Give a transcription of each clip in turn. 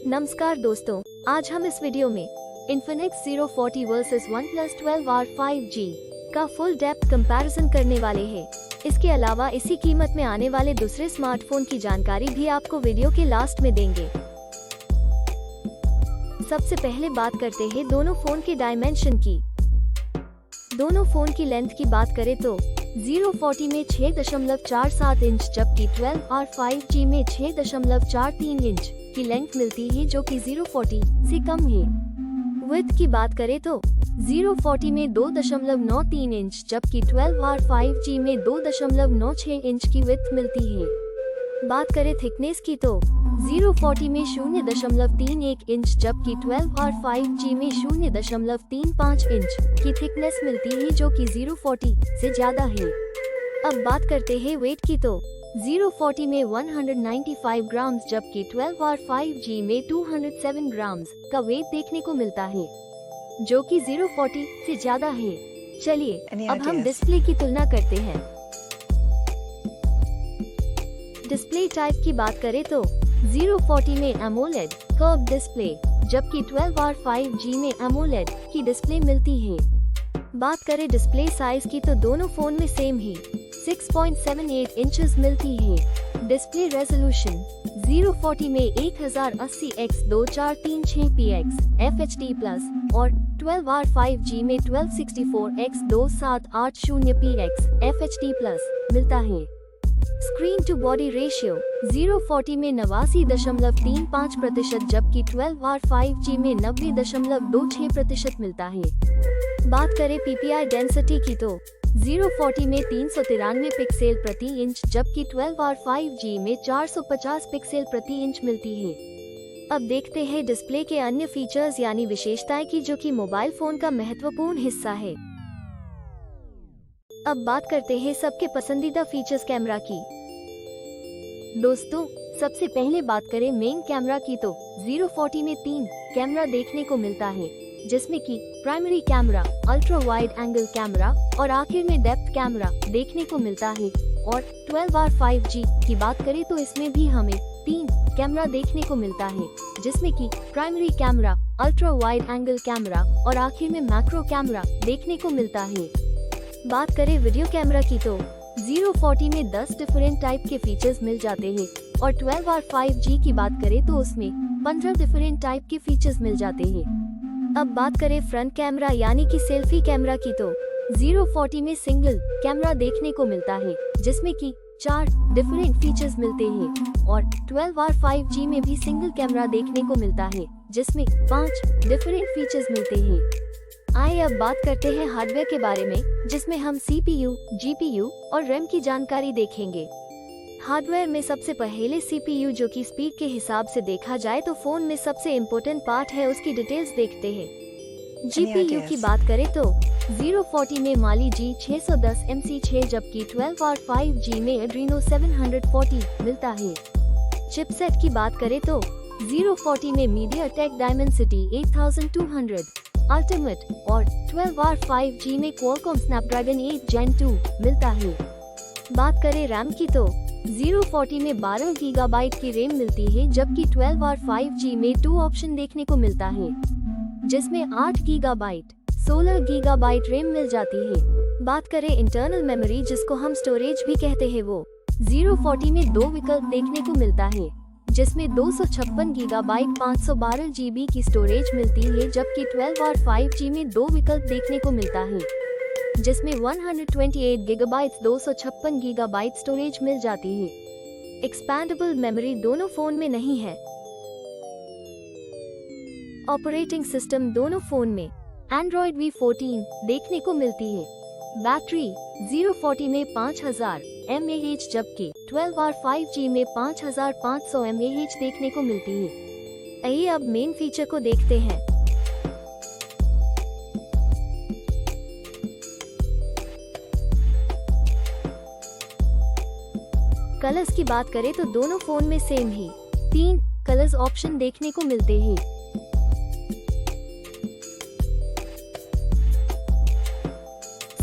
नमस्कार दोस्तों, आज हम इस वीडियो में Infinix Zero 40 versus OnePlus 12R 5G का फुल डेप्थ कंपैरिजन करने वाले हैं। इसके अलावा इसी कीमत में आने वाले दूसरे स्मार्टफोन की जानकारी भी आपको वीडियो के लास्ट में देंगे। सबसे पहले बात करते हैं दोनों फोन के डायमेंशन की। दोनों फोन की लेंथ की बात करें तो Zero 40 में 6.47 इंच जबकि 12R 5G में 6.43 इंच की लेंथ मिलती है, जो कि Zero 40 से कम है। विड्थ की बात करें तो Zero 40 में 2.93 इंच जबकि 12R 5G में 2.96 इंच की विड्थ मिलती है। बात करें थिकनेस की तो Zero 40 में 0.31 इंच जबकि 12R 5G में 0.35 इंच की थिकनेस मिलती है, जो कि Zero 40 से ज्यादा है। अब बात करते हैं वेट की तो Zero 40 में 195 ग्राम जबकि 12R 5G में 207 ग्राम का वेट देखने को मिलता है, जो कि Zero 40 से ज्यादा है। चलिए अब हम डिस्प्ले की तुलना करते हैं। डिस्प्ले टाइप की बात करें तो Zero 40 में AMOLED कर्व डिस्प्ले जबकि 12R 5G में AMOLED की डिस्प्ले मिलती है। बात करें डिस्प्ले साइज की तो दोनों फोन में सेम ही 6.78 इंचेस मिलती है। डिस्प्ले रेजोल्यूशन Zero 40 में 1080x2436px FHD+ और 12R 5G में 1264x2780px FHD+ मिलता है। Screen to body ratio Zero 40 में 89.35% जबकि 12R 5G में 90.26% मिलता है। बात करें PPI डेंसिटी की तो Zero 40 में 393 पिक्सल प्रति इंच जबकि 12R 5G में 450 पिक्सल प्रति इंच मिलती है। अब देखते हैं डिस्प्ले के अन्य फीचर्स यानी विशेषताएं की, जो कि मोबाइल फोन का महत्वपूर्ण हिस्सा है। अब बात करते हैं सबके पसंदीदा फीचर्स कैमरा की। दोस्तों, सबसे पहले बात करें मेन कैमरा की तो Zero 40 में 3 कैमरा देखने को मिलता है, जिसमें कि primary camera, ultra wide angle camera और आखिर में डेप्थ कैमरा देखने को मिलता है। और 12R 5G की बात करें तो इसमें भी हमें 3 कैमरा देखने को मिलता है, जिसमें कि primary camera, ultra wide angle camera और आखिर में मैक्रो कैमरा देखने को मिलता है। बात करें वीडियो कैमरा की तो Zero 40 में 10 डिफरेंट टाइप के फीचर्स मिल जाते हैं और 12R 5G की बात करें तो उसमें 15 डिफरेंट टाइप के फीचर्स मिल जाते हैं। अब बात करें फ्रंट कैमरा यानी कि सेल्फी कैमरा की तो Zero 40 में सिंगल कैमरा देखने को मिलता है, जिसमें कि 4 डिफरेंट फीचर्स मिलते हैं और 12R 5G में भी सिंगल कैमरा देखने को मिलता है, जिसमें 5 डिफरेंट फीचर्स मिलते हैं। आइए अब बात करते हैं हार्डवेयर के बारे में, जिसमें हम CPU, GPU और RAM की जानकारी देखेंगे। हार्डवेयर में सबसे पहले CPU, जो कि स्पीड के हिसाब से देखा जाए तो फोन में सबसे इम्पोर्टेंट पार्ट है, उसकी डिटेल्स देखते हैं। GPU की बात करें तो Zero 40 में Mali G610 MC6 जबकि 12R 5G में Adreno 740 मिलता है। चिपसेट की बात करें तो Zero 40 में MediaTek Dimensity 8200 अल्टीमेट और 12R 5G में Qualcomm Snapdragon 8 Gen 2 मिलता है। बात करें रैम की तो Zero 40 में 12 गीगाबाइट की रैम मिलती है जबकि 12R 5G में 2 ऑप्शन देखने को मिलता है, जिसमें 8 गीगाबाइट, 16 गीगाबाइट रैम मिल जाती है। बात करें इंटरनल मेमोरी, जिसको हम स्टोरेज भी कहते हैं, वो Zero 40 में 2 विकल्प देखने को मिलता है, जिसमें 256 गीगाबाइट 512 GB की स्टोरेज मिलती है जबकि 12R 5G में 2 विकल्प देखने को मिलता है, जिसमें 128 गीगाबाइट 256 गीगाबाइट स्टोरेज मिल जाती है। एक्सपैंडेबल मेमोरी दोनों फोन में नहीं है। ऑपरेटिंग सिस्टम दोनों फोन में Android V14 देखने को मिलती है। बैटरी Zero 40 में 5000 mAh जबकि 12R 5G में 5500 mAh देखने को मिलती है। आइए अब मेन फीचर को देखते हैं। कलर्स की बात करें तो दोनों फोन में सेम ही 3 कलर्स ऑप्शन देखने को मिलते हैं।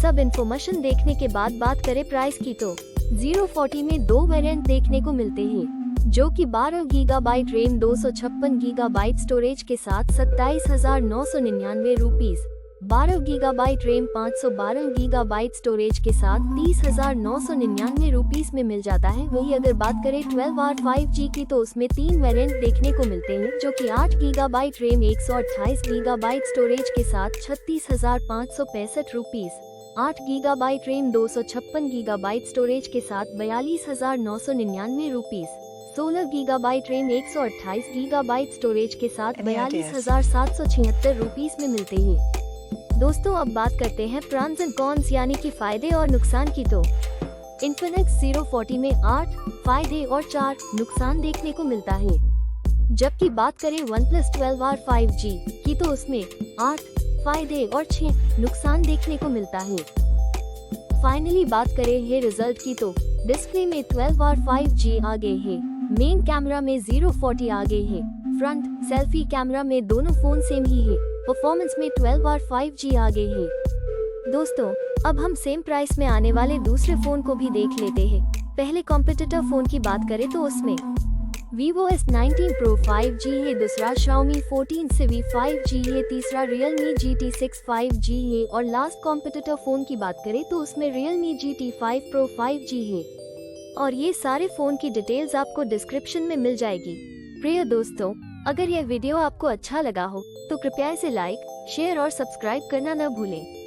सब इन्फॉर्मेशन देखने के बाद बात करें प्राइस की तो Zero 40 में 2 वेरिएंट देखने को मिलते हैं, जो कि 12 गीगाबाइट रैम 256 गीगाबाइट स्टोरेज के साथ 27,999 rupees, 12 gigabyte RAM 512 gigabyte storage के साथ 30,999 रुपीस में मिल जाता है। वही अगर बात करें 12R 5G की तो उसमें 3 वेरिएंट देखने को मिलते हैं, जो कि 8 गीगाबाइट रैम 128 गीगाबाइट स्टोरेज के साथ 36,565 rupees, 8 gigabyte RAM 256 gigabyte storage के साथ 42,999 rupees, 16 gigabyte RAM 128 gigabyte storage के साथ 42,776 रुपीस में मिलते हैं। दोस्तों अब बात करते हैं प्रॉन्स एंड कॉन्स यानी कि फायदे और नुकसान की। तो इन्फिनिक्स 040 में 8 फायदे और 4 नुकसान देखने को मिलता है, जबकि बात करें OnePlus 12R 5G की तो उसमें 8 फायदे और 6 नुकसान देखने को मिलता है। फाइनली बात करें है रिजल्ट की तो डिस्प्ले में 12R 5G आगे है, मेन कैमरा में 040 आगे है, फ्रंट सेल्फी कैमरा में दोनों फोन सेम ही है, परफॉर्मेंस में 12R 5G आगे है। दोस्तों अब हम सेम प्राइस में आने वाले दूसरे फोन को भी देख लेते हैं। पहले कॉम्पिटिटर फोन की बात करें तो उसमें Vivo S19 Pro 5G है, दूसरा Xiaomi 14 CV 5G है, तीसरा Realme GT6 5G है और लास्ट कॉम्पिटिटर फोन की बात करें तो उसमें Realme GT5 Pro 5G है। और ये सारे फोन की डिटेल्स आपको डिस्क्रिप्शन में मिल जाएगी। प्रिय दोस्तों अगर यह वीडियो आपको अच्छा लगा हो तो कृपया इसे लाइक, शेयर और सब्सक्राइब करना न भूलें।